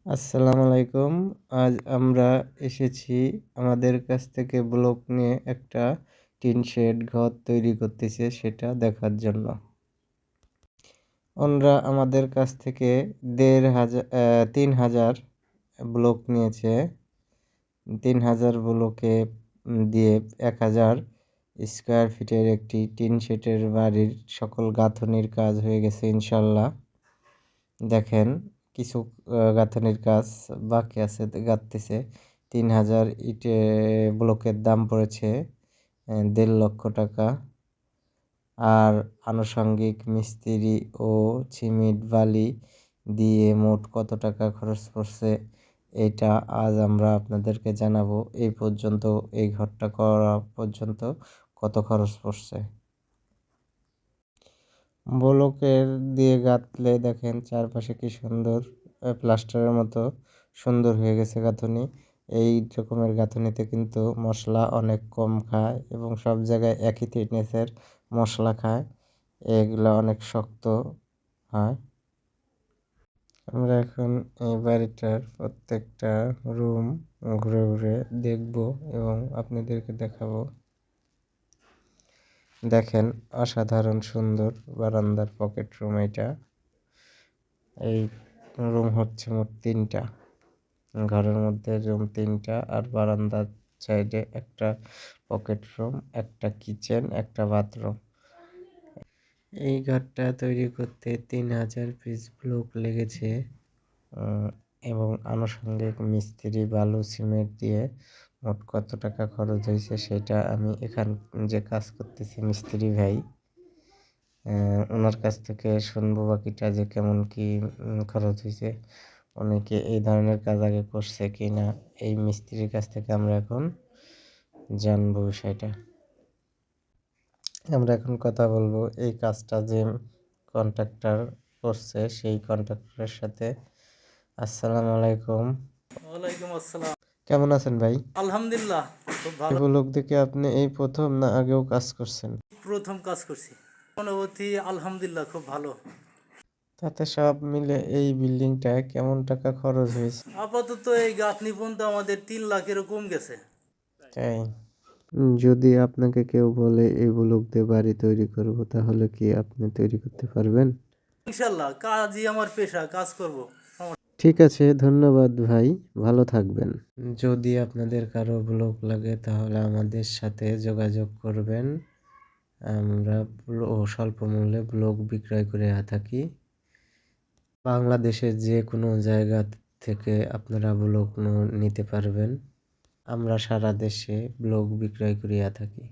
আসসালামু আলাইকুম। আজ আমরা এসেছি আমাদের কাছ থেকে ব্লক নিয়ে একটা টিন শেড ঘর তৈরি করতেছে সেটা দেখার জন্য। ওনারা আমাদের কাছ থেকে ৩,০০০ ব্লক নিয়েছে। ৩,০০০ ব্লকে দিয়ে ১,০০০ স্কোয়ার ফিটের একটি টিন শেডের বাড়ির সকল গাঁথনির কাজ হয়ে গেছে ইনশাল্লাহ। দেখেন কিছু গাঁথনির কাজ বাকি আছে, গাঁথতেছে। ৩,০০০ ব্লকের দাম পড়েছে ১.৫ লক্ষ টাকা। আর আনুষঙ্গিক মিস্ত্রি ও সিমেন্ট বালি দিয়ে মোট কত টাকা খরচ পড়ছে এটা আজ আমরা আপনাদেরকে জানাবো। এই পর্যন্ত এই ঘরটা করা পর্যন্ত কত খরচ পড়ছে। ব্লকের দিয়ে গাঁথলে দেখেন চারপাশে কি সুন্দর প্লাস্টারের মতো সুন্দর হয়ে গেছে গাঁথনি। এই রকমের গাঁথনিতে কিন্তু মশলা অনেক কম খায় এবং সব জায়গায় একই থিকনেসের মশলা খায়, এগুলো অনেক শক্ত হয়। আমরা এখন এই বাড়িটার প্রত্যেকটা রুম ঘুরে ঘুরে দেখব এবং আপনাদেরকে দেখাবো। দেখেন অসাধারণ সুন্দর বারান্দার পকেট রুম এটা। এই রুম হচ্ছে মোট ৩টা, ঘরের মধ্যে রুম ৩টা আর বারান্দার সাইডে একটা পকেট রুম, একটা কিচেন, একটা বাথরুম। এই ঘরটা তৈরি করতে ৩,০০০ পিস ব্লক লেগেছে এবং আনুষঙ্গিক মিস্ত্রি বালু সিমেন্ট দিয়ে মোট কত টাকা খরচ হয়েছে সেটা আমি এখান যে কাজ করতেছি মিস্ত্রি ভাই ওনার কাছ থেকে শুনবো বাকিটা, যে কেমন কি খরচ হয়েছে, অনেকে এই ধরনের কাজ আগে করছে কি না এই মিস্ত্রির কাছ থেকে আমরা এখন জানবো বিষয়টা। আমরা এখন কথা বলবো এই কাজটা যে কন্ট্রাক্টর করছে সেই কন্ট্রাক্টরের সাথে। আসসালামু আলাইকুম। ওয়ালাইকুম আসসালাম। কেমন আছেন ভাই? আলহামদুলিল্লাহ, খুব ভালো। লোক দেখে আপনি এই প্রথম না আগেও কাজ করছেন? প্রথম কাজ করছি, অনুভূতি আলহামদুলিল্লাহ খুব ভালো। তাতে সব মিলে এই বিল্ডিংটা কেমন টাকা খরচ হয়েছে? আপাতত এই গাঁথনি পর্যন্ত আমাদের 3 লাখেরও কম গেছে। তাই যদি আপনাকে কেউ বলে এই ব্লক দিয়ে বাড়ি তৈরি করব তাহলে কি আপনি তৈরি করতে পারবেন? ইনশাল্লাহ, কাজই আমার পেশা, কাজ করব। ঠিক আছে, ধন্যবাদ ভাই, ভালো থাকবেন। যদি আপনাদের কারো ব্লক লাগে তাহলে আমাদের সাথে যোগাযোগ করবেন। আমরা স্বল্প মূল্যে ব্লক বিক্রয় করে থাকি। বাংলাদেশের যে কোনো জায়গা থেকে আপনারা ব্লক নিতে পারবেন। আমরা সারা দেশে ব্লক বিক্রয় করিয়া থাকি।